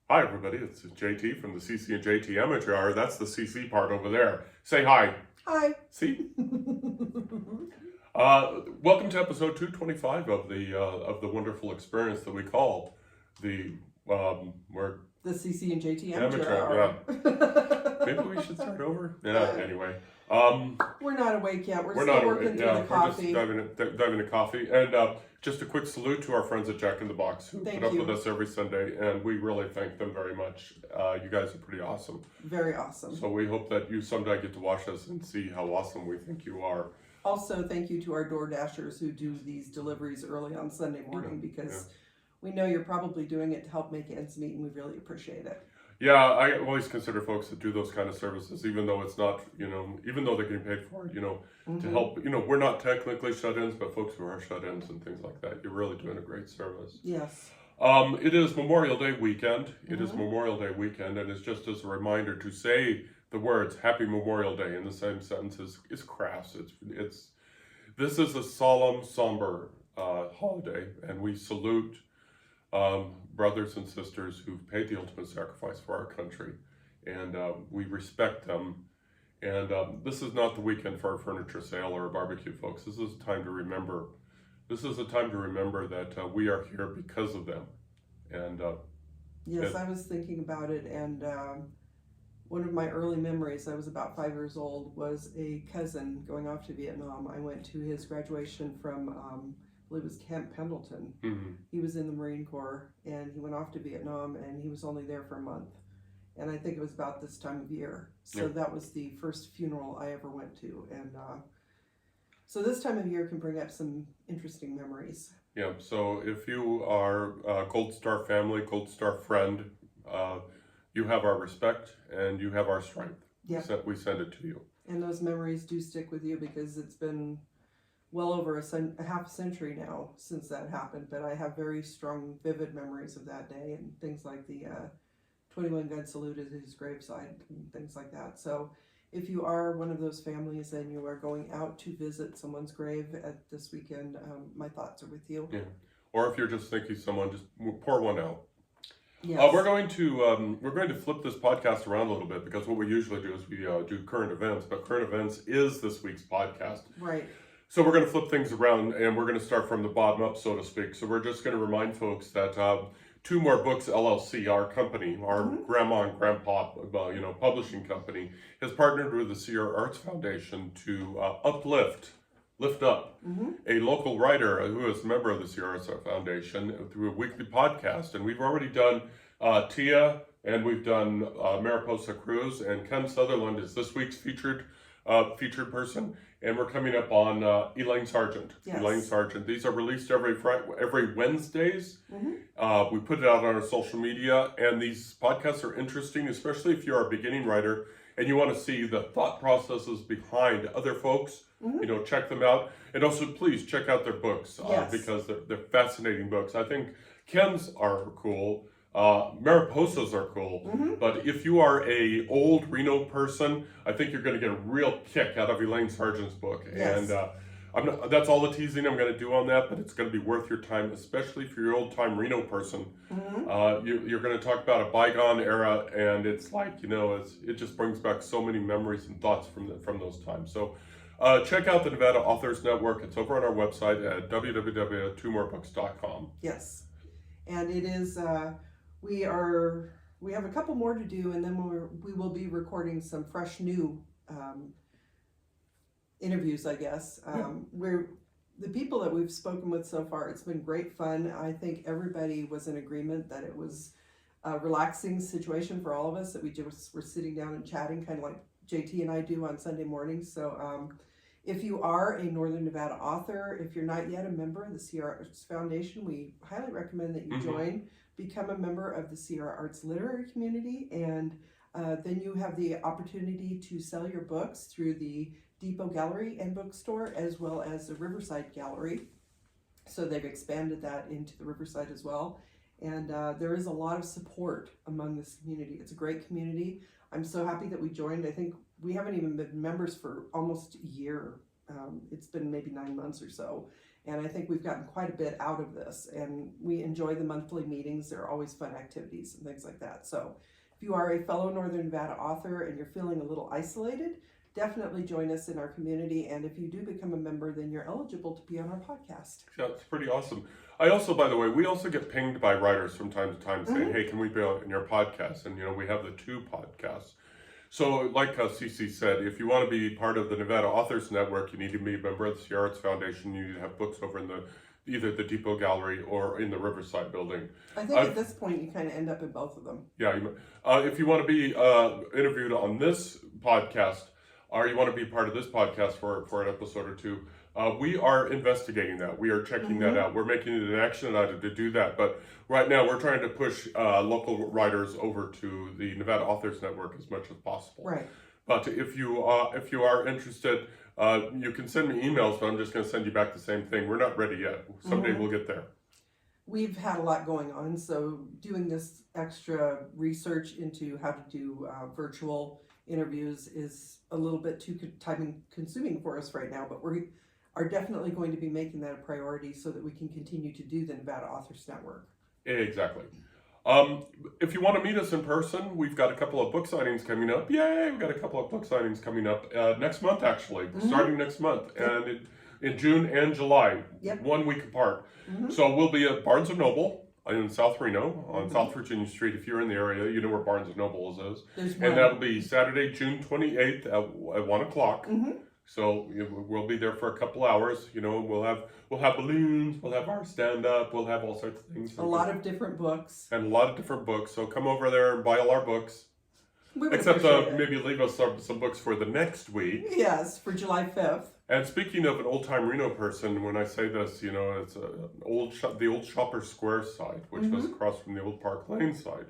Hi everybody, it's JT from the CC and JT Amateur Hour. That's the CC part over there. Say hi. Hi. See? Welcome to episode 225 of the wonderful experience that we call the we're The CC and JT amateur Hour. Yeah. Maybe we should start over. Yeah. Anyway, We're not awake yet. We're still not working through the coffee. We're just diving into coffee, and just a quick salute to our friends at Jack in the Box who Thank put up you. with us every Sunday, and we really thank them very much. You guys are pretty awesome. Very awesome. So we hope that you someday get to watch us and see how awesome we think you are. Also, thank you to our Door Dashers who do these deliveries early on Sunday morning because we know you're probably doing it to help make ends meet, and we really appreciate it. Yeah, I always consider folks that do those kind of services, even though it's not, even though they're getting paid for it, to help. We're not technically shut-ins, but folks who are shut-ins and things like that, you're really doing a great service. Yes. It is Memorial Day weekend. It is Memorial Day weekend, and it's just as a reminder to say the words "Happy Memorial Day" in the same sentence is crass. This is a solemn, somber holiday, and we salute brothers and sisters who've paid the ultimate sacrifice for our country, and we respect them. And this is not the weekend for a furniture sale or a barbecue, folks. This is a time to remember. This is a time to remember that we are here because of them. And yes, I was thinking about it, and one of my early memories, I was about 5 years old, was a cousin going off to Vietnam. I went to his graduation from I believe it was Camp Pendleton. Mm-hmm. He was in the Marine Corps, and he went off to Vietnam, and he was only there for a month. And I think it was about this time of year. So that was the first funeral I ever went to. And so this time of year can bring up some interesting memories. Yeah, so if you are a Gold Star family, Gold Star friend, you have our respect and you have our strength. Yep. We send it to you. And those memories do stick with you because it's been well over a half century now since that happened, but I have very strong, vivid memories of that day and things like the 21-gun salute at his graveside and things like that. So if you are one of those families and you are going out to visit someone's grave at this weekend, my thoughts are with you. Yeah. Or if you're just thinking someone, just pour one out. Yes. We're going to flip this podcast around a little bit because what we usually do is we do current events, but current events is this week's podcast. Right. So we're going to flip things around, and we're going to start from the bottom up, so to speak. So we're just going to remind folks that Two More Books LLC, our company, our grandma and grandpa, publishing company, has partnered with the Sierra Arts Foundation to lift up a local writer who is a member of the Sierra Arts Foundation through a weekly podcast. And we've already done Tia, and we've done Mariposa Cruz, and Ken Sutherland is this week's featured person. And we're coming up on Elaine Sargent. Yes. Elaine Sargent. These are released every Wednesdays. We put it out on our social media, and these podcasts are interesting, especially if you're a beginning writer and you want to see the thought processes behind other folks. Check them out, and also please check out their books because they're fascinating books. I think Ken's are cool. Mariposas are cool, but if you are a old Reno person, I think you're going to get a real kick out of Elaine Sargent's book. Yes. And that's all the teasing I'm going to do on that, but it's going to be worth your time, especially if you're an old-time Reno person. You're going to talk about a bygone era, and it's like, it just brings back so many memories and thoughts from those times. So check out the Nevada Authors Network. It's over on our website at www.twomoorebooks.com. Yes. And it is... We have a couple more to do, and then we will be recording some fresh new interviews, I guess. We're the people that we've spoken with so far. It's been great fun. I think everybody was in agreement that it was a relaxing situation for all of us, that we just were sitting down and chatting, kind of like JT and I do on Sunday mornings. So if you are a Northern Nevada author, if you're not yet a member of the Sierra Arts Foundation, we highly recommend that you join. Become a member of the Sierra Arts Literary Community, and then you have the opportunity to sell your books through the Depot Gallery and Bookstore, as well as the Riverside Gallery. So they've expanded that into the Riverside as well. And there is a lot of support among this community. It's a great community. I'm so happy that we joined. I think we haven't even been members for almost a year. It's been maybe 9 months or so. And I think we've gotten quite a bit out of this, and we enjoy the monthly meetings. They're always fun activities and things like that. So if you are a fellow Northern Nevada author and you're feeling a little isolated, definitely join us in our community. And if you do become a member, then you're eligible to be on our podcast. Yeah, it's pretty awesome. I also, by the way, we also get pinged by writers from time to time saying, hey, can we be on your podcast? And, we have the 2 podcasts. So like Cece said, if you want to be part of the Nevada Authors Network, you need to be a member of the Sierra Arts Foundation. You need to have books over in either the Depot Gallery or in the Riverside building. I think at this point you kind of end up in both of them. Yeah. If you want to be interviewed on this podcast, or you want to be part of this podcast for an episode or 2, we are investigating that. We are checking that out. We're making it an action item to do that. But right now, we're trying to push local writers over to the Nevada Authors Network as much as possible. Right. But if you are interested, you can send me emails. But I'm just going to send you back the same thing. We're not ready yet. Someday we'll get there. We've had a lot going on, so doing this extra research into how to do virtual interviews is a little bit too time consuming for us right now, but we are definitely going to be making that a priority so that we can continue to do the Nevada Authors Network. Exactly. If you want to meet us in person, we've got a couple of book signings coming up. Yay! We've got a couple of book signings coming up next month, actually, starting next month, and in June and July, 1 week apart. So we'll be at Barnes & Noble in South Reno on South Virginia Street. If you're in the area, you know where Barnes & Noble is. And that'll be Saturday, June 28th at 1 o'clock. So we'll be there for a couple hours. We'll have balloons, we'll have our stand-up, we'll have all sorts of things. A lot of different books. And a lot of different books. So come over there and buy all our books. Except maybe leave us some books for the next week. Yes, for July 5th. And speaking of an old-time Reno person, when I say this, it's the old Shopper Square side, which was across from the old Park Lane side,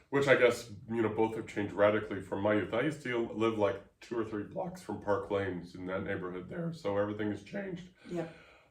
which I guess, both have changed radically from my youth. I used to live like 2 or 3 blocks from Park Lanes in that neighborhood there, so everything has changed. Yeah.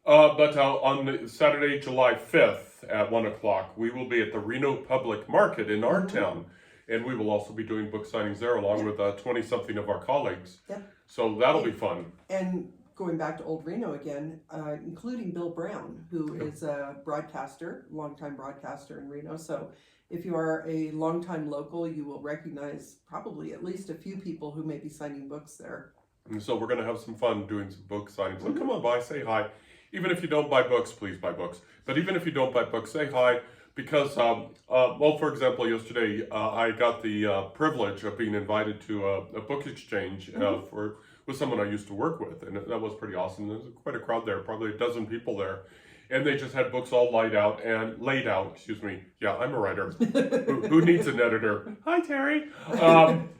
But on the Saturday, July 5th at 1 o'clock, we will be at the Reno Public Market in our town. And we will also be doing book signings there along with 20-something of our colleagues. So that'll be fun. And going back to Old Reno again, including Bill Brown, who is a broadcaster, longtime broadcaster in Reno. So if you are a longtime local, you will recognize probably at least a few people who may be signing books there. And so we're going to have some fun doing some book signings. So come on by, say hi. Even if you don't buy books, please buy books. But even if you don't buy books, say hi. Because, for example, yesterday I got the privilege of being invited to a book exchange with someone I used to work with, and that was pretty awesome. There was quite a crowd there, probably a dozen people there, and they just had books all laid out. Excuse me. Yeah, I'm a writer. who needs an editor? Hi, Teri. I'm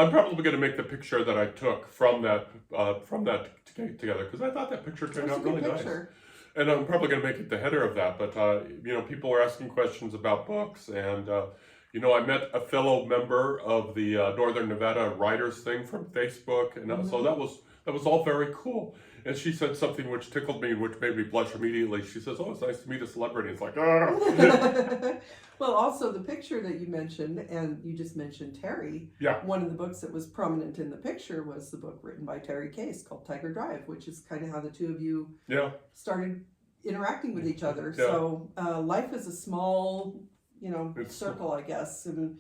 probably going to make the picture that I took from that together because I thought that picture turned out really nice. And I'm probably going to make it the header of that. But, people are asking questions about books. And, I met a fellow member of the Northern Nevada Writers thing from Facebook. And so that was all very cool. And she said something which tickled me, which made me blush immediately. She says, oh, it's nice to meet a celebrity. It's like, ah. Well, also the picture that you mentioned, and you just mentioned Teri. Yeah. One of the books that was prominent in the picture was the book written by Teri Case called Tiger Drive, which is kind of how the two of you started interacting with each other. Yeah. So life is a small, circle, I guess. And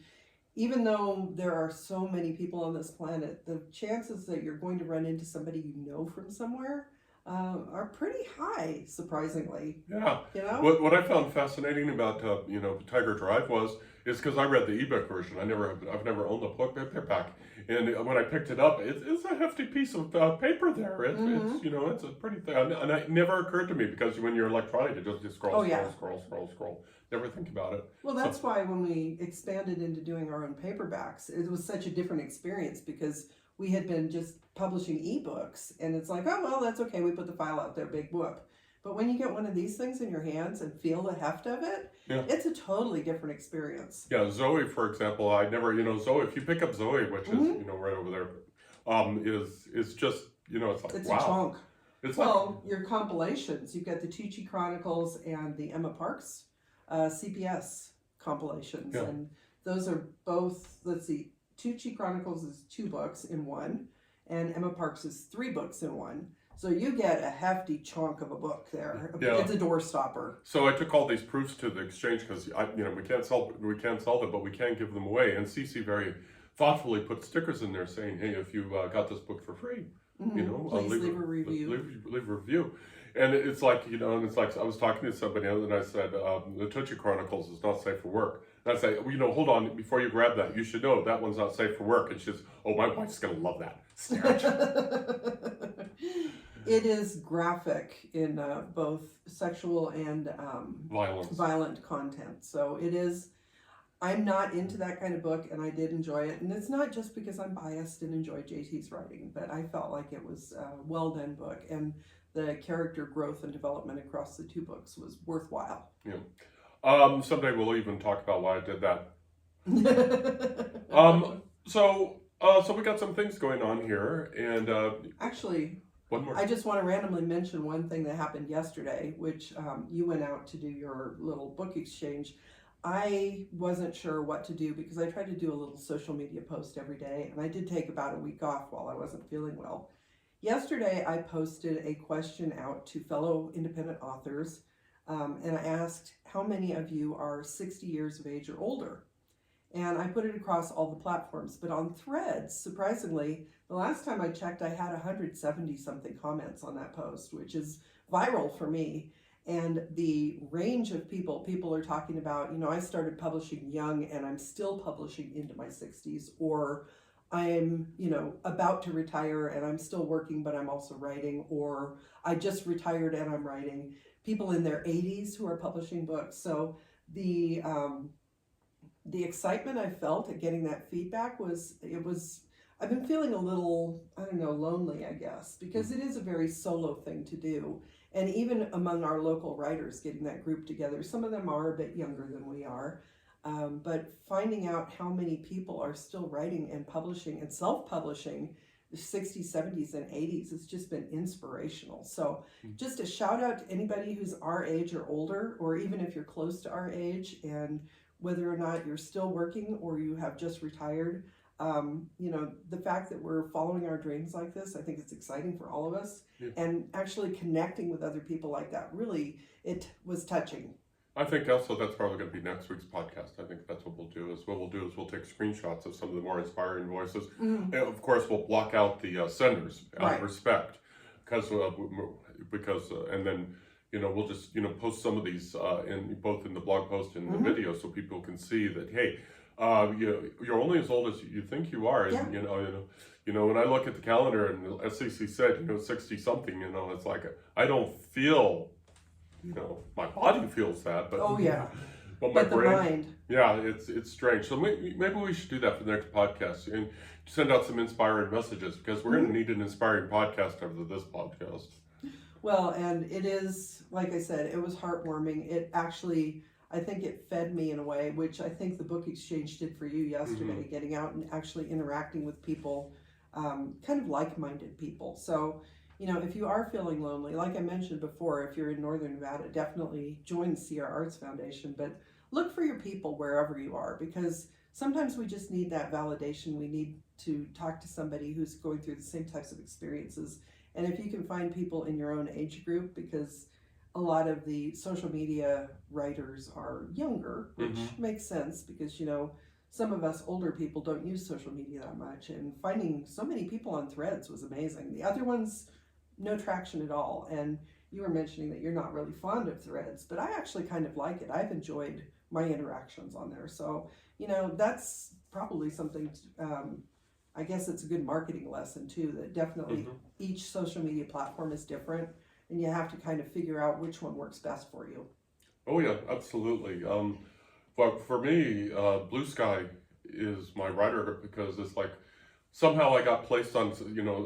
even though there are so many people on this planet, the chances that you're going to run into somebody you know from somewhere are pretty high, surprisingly. Yeah. What I found fascinating about Tiger Drive is because I read the ebook version. I've never owned the book paperback, and when I picked it up, it's a hefty piece of paper there. It's a pretty thing, and it never occurred to me because when you're electronic, it just scroll. Never think about it. Well, that's why when we expanded into doing our own paperbacks, it was such a different experience because we had been just publishing ebooks, and it's like, oh, well, that's okay. We put the file out there, big whoop. But when you get one of these things in your hands and feel the heft of it, it's a totally different experience. Yeah, Zoe, for example, Zoe, if you pick up Zoe, which is, right over there, is just, it's like, it's wow. a chunk. It's your compilations, you've got the Tucci Chronicles and the Emma Parks CPS compilations. Yeah. And those are both, let's see, Tucci Chronicles is 2 books in one, and Emma Parks is 3 books in one. So you get a hefty chunk of a book there. Yeah. It's a door stopper. So I took all these proofs to the exchange because we can't sell them, but we can give them away. And CC very thoughtfully put stickers in there saying, "Hey, if you got this book for free, Please leave a review. Leave a review." And it's like, and it's like I was talking to somebody else and I said, the Tootsie Chronicles is not safe for work. And I say, hold on, before you grab that, you should know that one's not safe for work. And she says, "Oh, my wife's going to love that." It is graphic in both sexual and violent content. So it is, I'm not into that kind of book, and I did enjoy it. And it's not just because I'm biased and enjoy JT's writing, but I felt like it was a well done book. And the character growth and development across the two books was worthwhile. Yeah. Someday we'll even talk about why I did that. So we got some things going on here, and actually, one more. I just want to randomly mention one thing that happened yesterday, which you went out to do your little book exchange. I wasn't sure what to do because I tried to do a little social media post every day, and I did take about a week off while I wasn't feeling well. Yesterday, I posted a question out to fellow independent authors, and I asked how many of you are 60 years of age or older. And I put it across all the platforms, but on Threads, surprisingly, the last time I checked, I had 170 something comments on that post, which is viral for me. And the range of people are talking about, I started publishing young and I'm still publishing into my 60s, or I'm, about to retire and I'm still working, but I'm also writing, or I just retired and I'm writing. People in their 80s who are publishing books. So the excitement I felt at getting that feedback I've been feeling a little, lonely, I guess, because it is a very solo thing to do. And even among our local writers, getting that group together, some of them are a bit younger than we are, but finding out how many people are still writing and publishing and self-publishing the 60s, 70s, and 80s, it's just been inspirational. So just a shout out to anybody who's our age or older, or even if you're close to our age, and whether or not you're still working or you have just retired, the fact that we're following our dreams like this, I think it's exciting for all of us. Yeah. And actually connecting with other people like that, really, it was touching. I think also that's probably going to be next week's podcast. I think that's what we'll do. We'll take screenshots of some of the more inspiring voices. Mm-hmm. And of course, we'll block out the senders out of respect, because and then we'll just post some of these in both in the blog post and the video, so people can see that, hey, you're only as old as you think you are. And, when I look at the calendar and as CC said, 60 something, it's like I don't feel. My body feels that, but but my brain, the mind. Yeah, it's strange. So maybe we should do that for the next podcast and send out some inspiring messages, because we're going to need an inspiring podcast after this podcast. Well, and it is, like I said, it was heartwarming. It actually, I think it fed me in a way, which I think the book exchange did for you yesterday, getting out and actually interacting with people, kind of like-minded people. So. If you are feeling lonely, like I mentioned before, if you're in Northern Nevada, definitely join the Sierra Arts Foundation, but look for your people wherever you are, because sometimes we just need that validation. We need to talk to somebody who's going through the same types of experiences. And if you can find people in your own age group, because a lot of the social media writers are younger, which makes sense because, some of us older people don't use social media that much, and finding so many people on Threads was amazing. The other ones, no traction at all. And you were mentioning that you're not really fond of Threads, but I actually kind of like it. I've enjoyed my interactions on there. So, that's probably something, I guess it's a good marketing lesson too, that definitely each social media platform is different, and you have to kind of figure out which one works best for you. Oh yeah, absolutely. But for me, Blue Sky is my writer, because it's like somehow I got placed on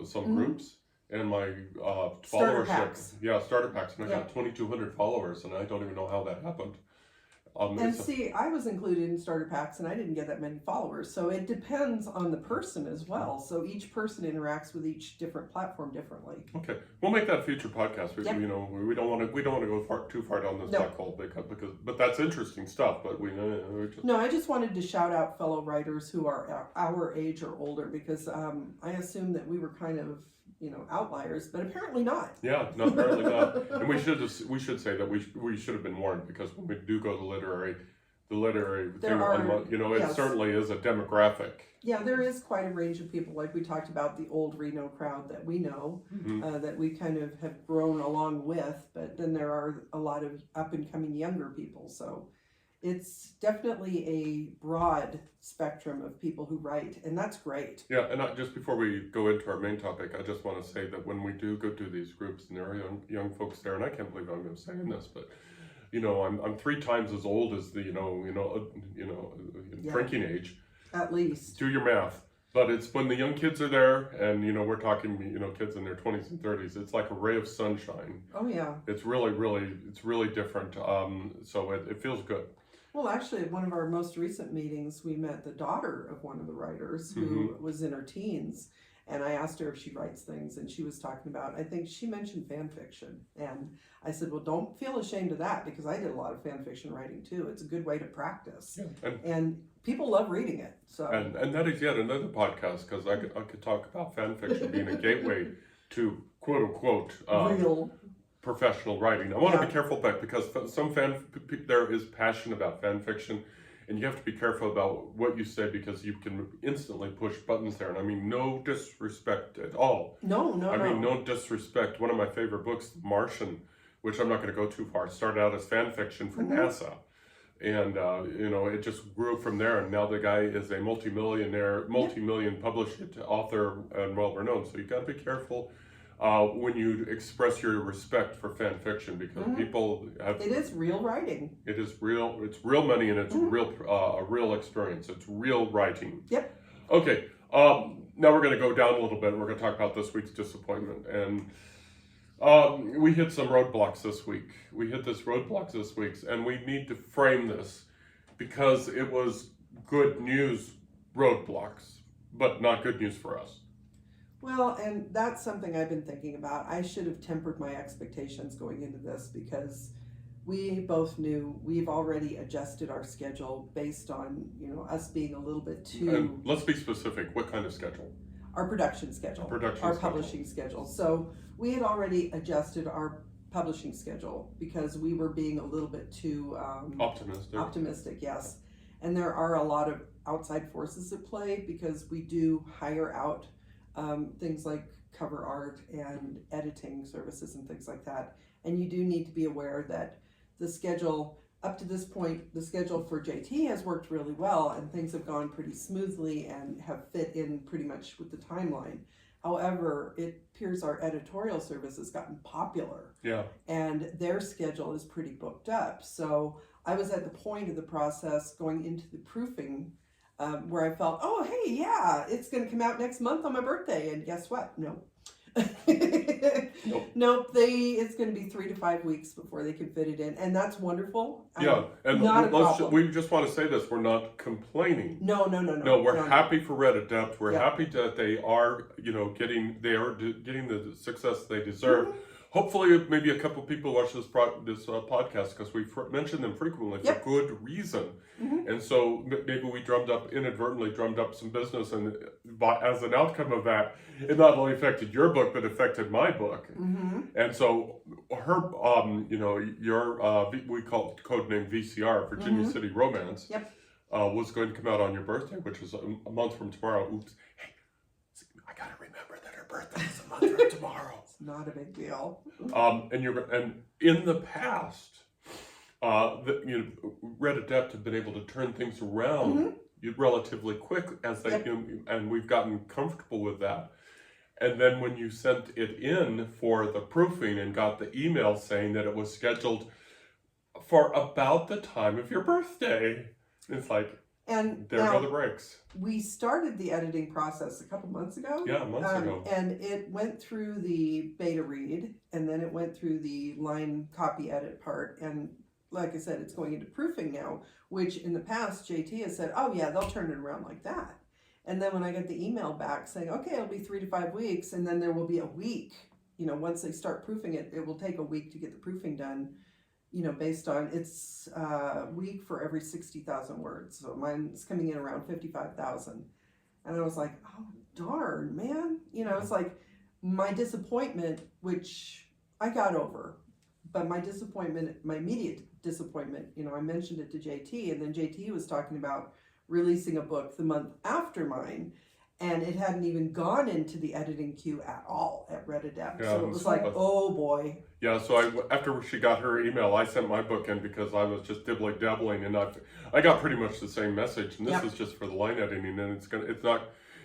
some groups. And my starter followership, packs. Starter packs, and I got 2,200 followers, and I don't even know how that happened. See, I was included in starter packs, and I didn't get that many followers. So it depends on the person as well. So each person interacts with each different platform differently. Okay, we'll make that a future podcast. We don't want to go too far down this black hole, but that's interesting stuff. But I just wanted to shout out fellow writers who are our age or older, because I assume that we were kind of outliers, but apparently not. Yeah, no, apparently not. And we should say that we should have been warned, because when we do go to the literary There thing, are, it yes. certainly is a demographic. Yeah, there is quite a range of people. Like we talked about the old Reno crowd that we know, that we kind of have grown along with, but then there are a lot of up and coming younger people. So it's definitely a broad spectrum of people who write, and that's great. Yeah, and just before we go into our main topic, I just want to say that when we do go to these groups, and there are young folks there, and I can't believe I'm saying this, but I'm 3 times as old as the Yeah. drinking age. At least. Do your math. But it's when the young kids are there, and we're talking kids in their 20s and 30s. It's like a ray of sunshine. Oh yeah. It's really different. So it feels good. Well, actually, at one of our most recent meetings, we met the daughter of one of the writers who was in her teens, and I asked her if she writes things, and she was talking about, I think she mentioned fan fiction, and I said, well, don't feel ashamed of that, because I did a lot of fan fiction writing too. It's a good way to practice, and people love reading it. So and that is yet another podcast, because I could talk about fan fiction being a gateway to quote unquote real professional writing. I want to be careful, but because there is passion about fan fiction, and you have to be careful about what you say, because you can instantly push buttons there. And I mean, no disrespect at all. No. I mean, no disrespect. One of my favorite books, The Martian, which I'm not going to go too far, started out as fan fiction for NASA. And, it just grew from there. And now the guy is a multi-million published author and well-renowned. So you got to be careful when you express your respect for fan fiction, because people have... It is real writing. It is real. It's real money, and it's a real experience. It's real writing. Yep. Okay. Now we're going to go down a little bit. We're going to talk about this week's disappointment. And we hit some roadblocks this week. And we need to frame this, because it was good news roadblocks, but not good news for us. Well, and that's something I've been thinking about. I should have tempered my expectations going into this, because we both knew we've already adjusted our schedule based on, us being a little bit too... And let's be specific. What kind of schedule? Our production schedule. Our publishing schedule. So we had already adjusted our publishing schedule because we were being a little bit too... Optimistic, yes. And there are a lot of outside forces at play, because we do hire out things like cover art and editing services and things like that. And you do need to be aware that the schedule, up to this point, the schedule for JT has worked really well, and things have gone pretty smoothly and have fit in pretty much with the timeline. However, it appears our editorial service has gotten popular. Yeah. And their schedule is pretty booked up. So I was at the point of the process going into the proofing where I felt, oh, hey, yeah, it's going to come out next month on my birthday. And guess what? No. Nope. It's going to be 3 to 5 weeks before they can fit it in. And that's wonderful. Yeah. And we just want to say this. We're not complaining. No. No, we're happy for Red Adept. We're happy that they are, getting the success they deserve. Hopefully, maybe a couple people watch this podcast, because we mention them frequently for good reason. And so maybe we inadvertently drummed up some business, and as an outcome of that, it not only affected your book, but affected my book. And so her, your, we call it codename VCR, Virginia City Romance, was going to come out on your birthday, which is a month from tomorrow. Oops. Hey, I got to remember that her birthday is a month from tomorrow. Not a big deal. And in the past, Red Adept have been able to turn things around relatively quick as they and we've gotten comfortable with that. And then when you sent it in for the proofing and got the email saying that it was scheduled for about the time of your birthday, it's like, and there go the breaks. We started the editing process a couple months ago. Yeah, months ago. And it went through the beta read, and then it went through the line copy edit part. And like I said, it's going into proofing now, which in the past, JT has said, oh yeah, they'll turn it around like that. And then when I got the email back saying, okay, it'll be 3 to 5 weeks, and then there will be a week, once they start proofing it, it will take a week to get the proofing done. Based on it's a week for every 60,000 words. So mine's coming in around 55,000. And I was like, oh, darn, man. It's like, my disappointment, which I got over, but my disappointment, my immediate disappointment, I mentioned it to JT, and then JT was talking about releasing a book the month after mine, and it hadn't even gone into the editing queue at all at Red Adept. Yeah, So it was like, oh boy. Yeah, so after she got her email, I sent my book in because I was just dabbling, and I got pretty much the same message. And this is just for the line editing, and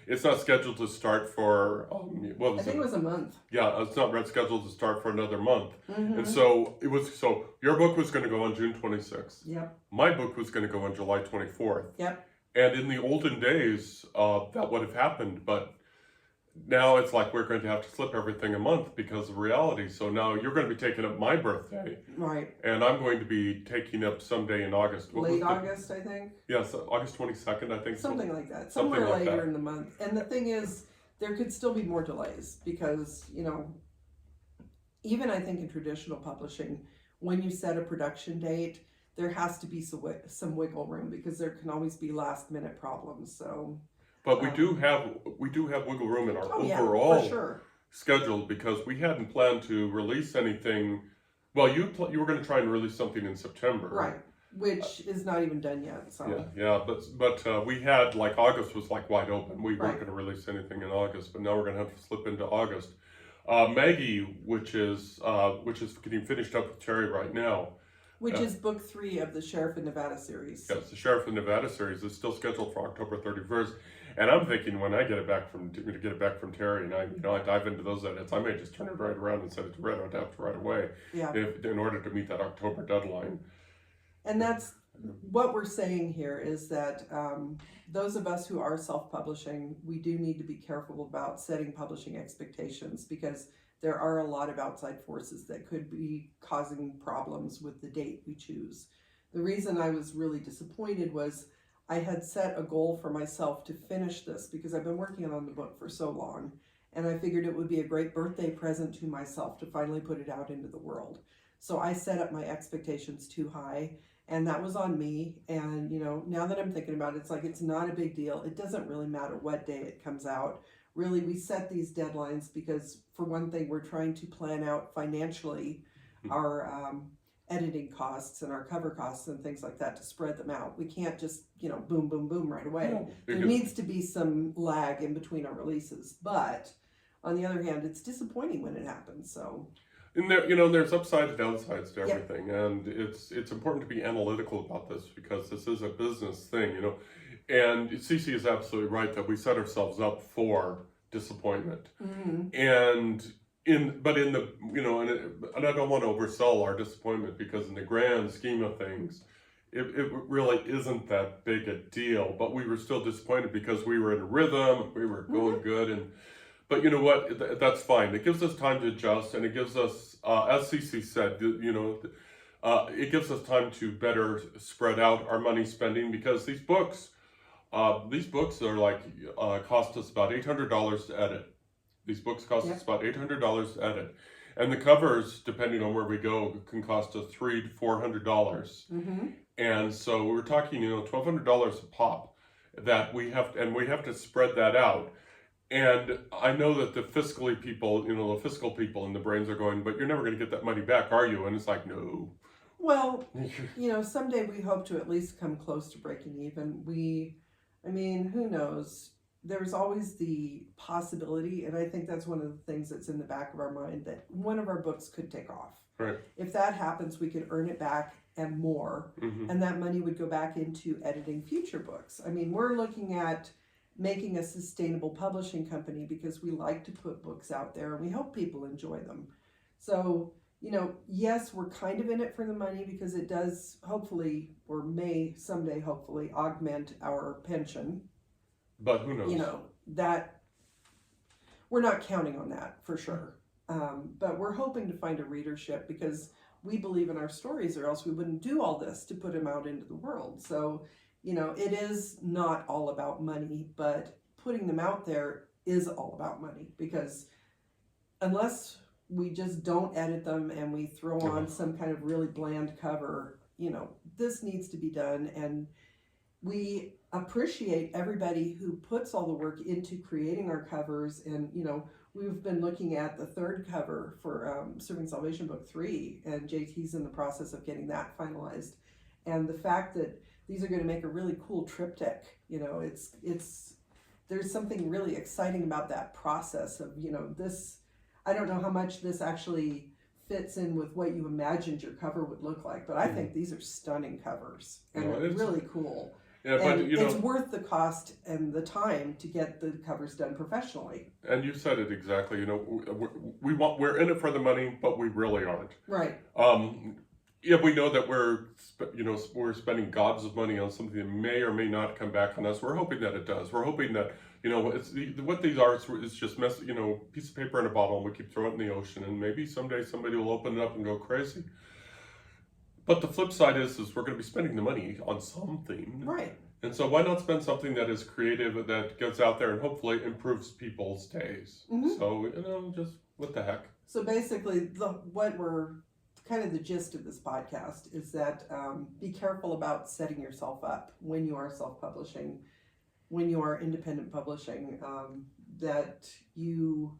it's not scheduled to start for I think it was a month. Yeah, it's not scheduled to start for another month. Mm-hmm. And so your book was going to go on June 26th. Yep. My book was going to go on July 24th. Yep. And in the olden days, that would have happened, but now it's like we're going to have to slip everything a month because of reality. So now you're going to be taking up my birthday. Right. And I'm going to be taking up someday in August. Late August, I think. Yeah, so August 22nd, I think. Something like that. Something Somewhere like later that. in the month. And the thing is, there could still be more delays because, even I think in traditional publishing, when you set a production date, there has to be some wiggle room because there can always be last minute problems. So, but we do have wiggle room in our overall for sure. schedule because we hadn't planned to release anything. Well, you were going to try and release something in September, right? Which is not even done yet. So but we had August was wide open. We weren't going to release anything in August, but now we're going to have to slip into August. Maggie, which is getting finished up with Teri right now. Which is book 3 of the Sheriff in Nevada series. Yes, the Sheriff in Nevada series is still scheduled for October 31st. And I'm thinking when I get it back from Teri and I dive into those edits, I may just turn it right around and send it to Red Adept right away. Yeah. In order to meet that October deadline. And that's what we're saying here is that those of us who are self-publishing, we do need to be careful about setting publishing expectations because there are a lot of outside forces that could be causing problems with the date we choose. The reason I was really disappointed was I had set a goal for myself to finish this because I've been working on the book for so long, and I figured it would be a great birthday present to myself to finally put it out into the world. So I set up my expectations too high, and that was on me. And now that I'm thinking about it, it's not a big deal. It doesn't really matter what day it comes out. Really, we set these deadlines because, for one thing, we're trying to plan out financially our editing costs and our cover costs and things like that to spread them out. We can't just, boom, boom, boom right away. No, there needs to be some lag in between our releases. But on the other hand, it's disappointing when it happens. So. And there's upsides and downsides to everything, and it's important to be analytical about this because this is a business thing, And Cece is absolutely right that we set ourselves up for disappointment, and and I don't want to oversell our disappointment because in the grand scheme of things, it really isn't that big a deal. But we were still disappointed because we were in a rhythm, we were going good, but you know what? That's fine. It gives us time to adjust, and it gives us, as Cece said, it gives us time to better spread out our money spending because these books are cost us about $800 to edit. These books cost us about $800 to edit, and the covers, depending on where we go, can cost us $300 to $400. And so we're talking, $1,200 a pop that we have to spread that out. And I know that the fiscal people in the brains are going, but you're never going to get that money back, are you? And it's like, no. Well, someday we hope to at least come close to breaking even. Who knows? There's always the possibility, and I think that's one of the things that's in the back of our mind, that one of our books could take off. Right. If that happens, we could earn it back and more, and that money would go back into editing future books. We're looking at making a sustainable publishing company because we like to put books out there and we hope people enjoy them. So, yes, we're kind of in it for the money because it does hopefully, or may someday hopefully, augment our pension. But who knows? That we're not counting on that for sure. But we're hoping to find a readership because we believe in our stories, or else we wouldn't do all this to put them out into the world. So, it is not all about money, but putting them out there is all about money because unless we just don't edit them and we throw on some kind of really bland cover, this needs to be done. And we appreciate everybody who puts all the work into creating our covers. And, we've been looking at the third cover for Serving Salvation Book 3, and JT's in the process of getting that finalized. And the fact that these are going to make a really cool triptych, there's something really exciting about that process of, this, I don't know how much this actually fits in with what you imagined your cover would look like, but I think these are stunning covers and really cool. Yeah, but and it's worth the cost and the time to get the covers done professionally. And you said it exactly. We're in it for the money, but we really aren't. Right. Yeah, we know that we're spending gobs of money on something that may or may not come back on us. We're hoping that it does. We're hoping that what these are is just piece of paper in a bottle, and we keep throwing it in the ocean, and maybe someday somebody will open it up and go crazy. But the flip side is we're going to be spending the money on something. Right. And so why not spend something that is creative, that gets out there and hopefully improves people's days? Mm-hmm. So, just what the heck. So basically, the gist of this podcast is that be careful about setting yourself up when you are self-publishing, when you are independent publishing, that you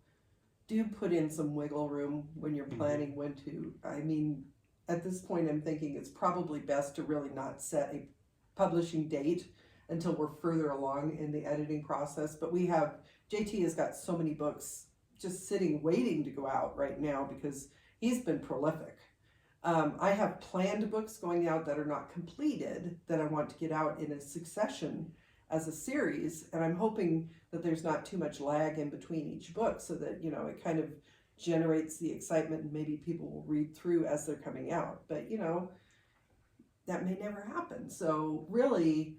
do put in some wiggle room when you're planning when to. I mean, at this point, I'm thinking it's probably best to really not set a publishing date until we're further along in the editing process. But JT has got so many books just sitting waiting to go out right now because he's been prolific. I have planned books going out that are not completed that I want to get out in a succession as a series, and I'm hoping that there's not too much lag in between each book so that it kind of generates the excitement and maybe people will read through as they're coming out. But that may never happen. So really,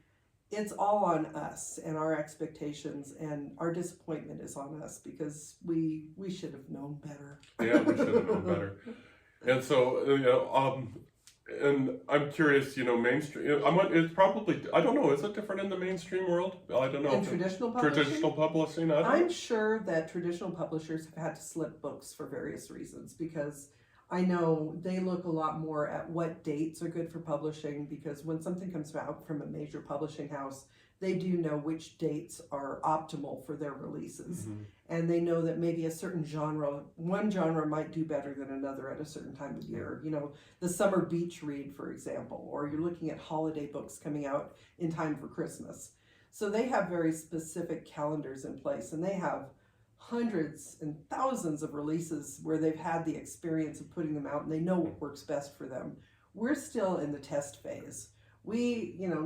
it's all on us and our expectations, and our disappointment is on us because we should have known better. Yeah, we should have known better. And so, and I'm curious, mainstream, it's probably, I don't know, is it different in the mainstream world? I don't know. In traditional publishing? Traditional publishing, I'm sure that traditional publishers have had to slip books for various reasons, because I know they look a lot more at what dates are good for publishing, because when something comes out from a major publishing house, they do know which dates are optimal for their releases. Mm-hmm. And they know that maybe one genre might do better than another at a certain time of year. The summer beach read, for example, or you're looking at holiday books coming out in time for Christmas. So they have very specific calendars in place, and they have hundreds and thousands of releases where they've had the experience of putting them out, and they know what works best for them. We're still in the test phase.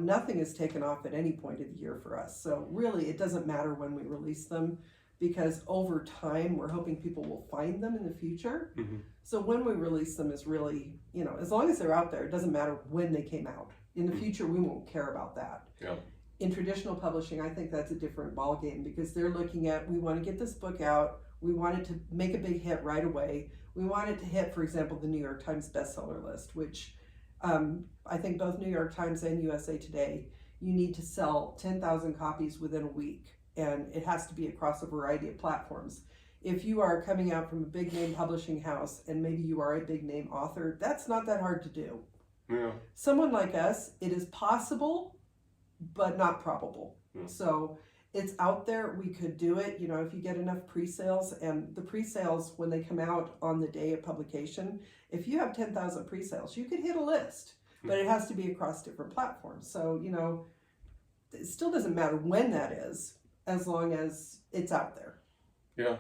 Nothing is taken off at any point of the year for us. So really, it doesn't matter when we release them, because over time, we're hoping people will find them in the future. Mm-hmm. So when we release them is really, as long as they're out there, it doesn't matter when they came out. In the future, we won't care about that. Yeah. In traditional publishing, I think that's a different ballgame, because they're looking at, we want to get this book out. We want it to make a big hit right away. We want it to hit, for example, the New York Times bestseller list, which I think both New York Times and USA Today, you need to sell 10,000 copies within a week, and it has to be across a variety of platforms. If you are coming out from a big name publishing house and maybe you are a big name author, that's not that hard to do. Yeah. Someone like us, it is possible, but not probable. Yeah. So it's out there. We could do it, if you get enough pre-sales, and the pre-sales, when they come out on the day of publication, if you have 10,000 pre-sales, you could hit a list, but it has to be across different platforms. So, it still doesn't matter when that is, as long as it's out there. Yeah.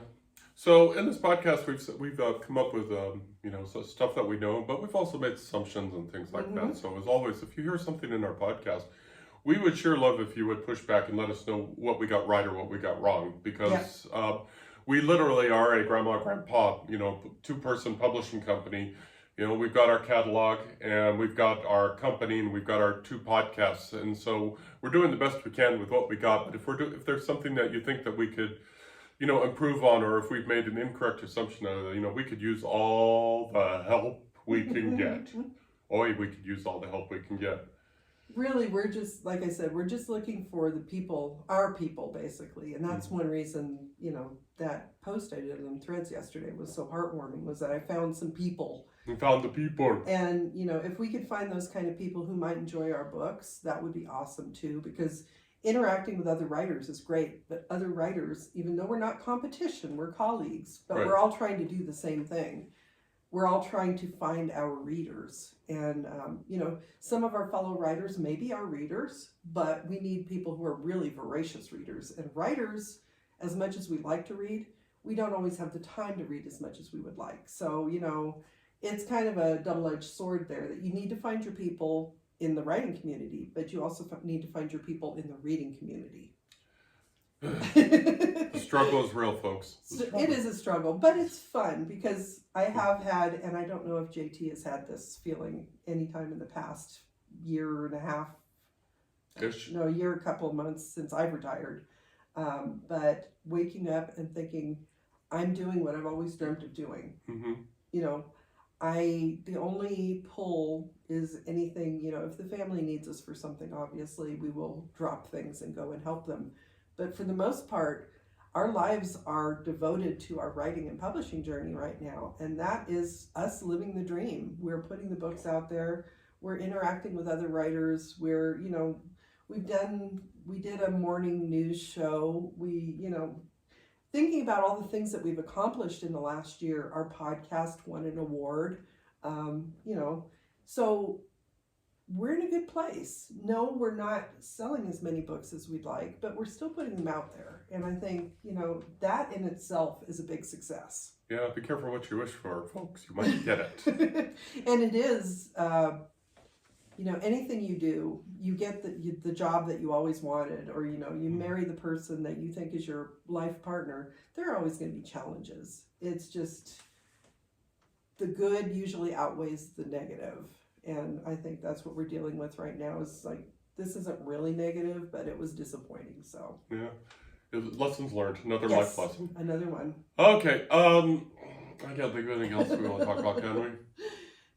So in this podcast, we've come up with, so stuff that we know, but we've also made assumptions and things like that. So as always, if you hear something in our podcast, we would sure love if you would push back and let us know what we got right or what we got wrong, because we literally are a grandma, grandpa, two-person publishing company. We've got our catalog, and we've got our company, and we've got our 2 podcasts, and so we're doing the best we can with what we got. But if there's something that you think that we could, improve on, or if we've made an incorrect assumption out of it, we could use all the help we can get. We could use all the help we can get. Really, we're just, like I said, we're just looking for the people, our people, basically. And that's one reason, that post I did on Threads yesterday was so heartwarming, was that I found some people. We found the people. And, if we could find those kind of people who might enjoy our books, that would be awesome too, because interacting with other writers is great, but other writers, even though we're not competition, we're colleagues, but Right. we're all trying to do the same thing. We're all trying to find our readers. And, some of our fellow writers may be our readers, but we need people who are really voracious readers. And writers, as much as we like to read, we don't always have the time to read as much as we would like. So, it's kind of a double-edged sword there, that you need to find your people in the writing community, but you also need to find your people in the reading community. The struggle is real, folks. It is a struggle, but it's fun because I have had, and I don't know if JT has had this feeling anytime in the past year and a half, Ish. no, a year, a couple of months since I've retired, but waking up and thinking, I'm doing what I've always dreamt of doing. Mm-hmm. The only pull is anything, if the family needs us for something, obviously we will drop things and go and help them. But for the most part, our lives are devoted to our writing and publishing journey right now. And that is us living the dream. We're putting the books out there. We're interacting with other writers. We're, we did a morning news show. Thinking about all the things that we've accomplished in the last year, our podcast won an award, so we're in a good place. No, we're not selling as many books as we'd like, but we're still putting them out there. And I think, that in itself is a big success. Yeah, be careful what you wish for, folks. You might get it. And it is, anything you do, you get the job that you always wanted, or, you marry the person that you think is your life partner. There are always going to be challenges. It's just the good usually outweighs the negative. And I think that's what we're dealing with right now is like, this isn't really negative, but it was disappointing. So, yeah. Lessons learned. Another yes, life lesson. Another one. Okay. I can't think of anything else we want to talk about, can we?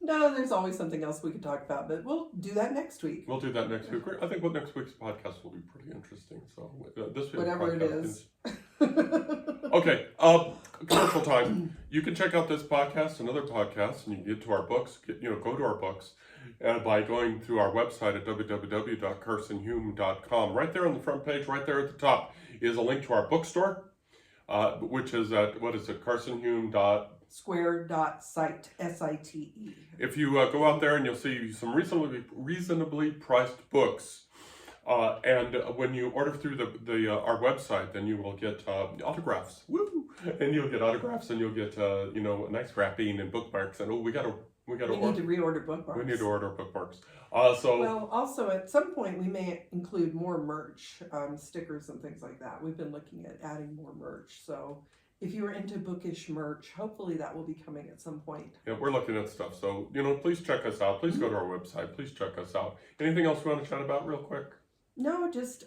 No, there's always something else we could talk about, but we'll do that next week. We'll do that next week. I think next week's podcast will be pretty interesting. So this week's Whatever it podcast is. Okay. Commercial time. You can check out this podcast and other podcasts, and you can get to our books. Go to our books by going through our website at www.carsonhume.com. Right there on the front page, right there at the top, is a link to our bookstore, which is at Square.site, S-I-T-E. If you go out there and you'll see some reasonably priced books, and when you order through our website, then you will get autographs. Woo! And you'll get autographs, and you'll get nice wrapping and bookmarks. And we need to reorder bookmarks. We need to order bookmarks. Well, also at some point we may include more merch, stickers and things like that. We've been looking at adding more merch. So if you're into bookish merch, hopefully that will be coming at some point. Yeah, we're looking at stuff. So, please check us out. Please go to our website. Please check us out. Anything else we want to chat about real quick? No, just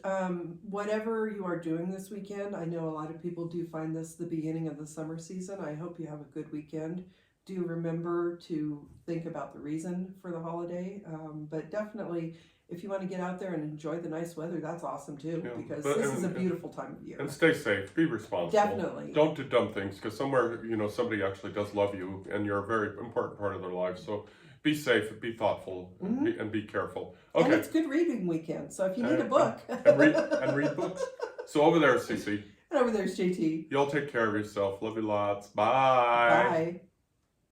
whatever you are doing this weekend. I know a lot of people do find this the beginning of the summer season. I hope you have a good weekend. Do remember to think about the reason for the holiday. But definitely, if you want to get out there and enjoy the nice weather, that's awesome too, because this is a beautiful time of year. And stay safe. Be responsible. Definitely. Don't do dumb things, because somewhere, somebody actually does love you, and you're a very important part of their life. So be safe, be thoughtful, and be careful. Okay. And it's good reading weekend, so if you need a book. and read books. So over there, Cece. And over there's JT. Y'all take care of yourself. Love you lots. Bye. Bye.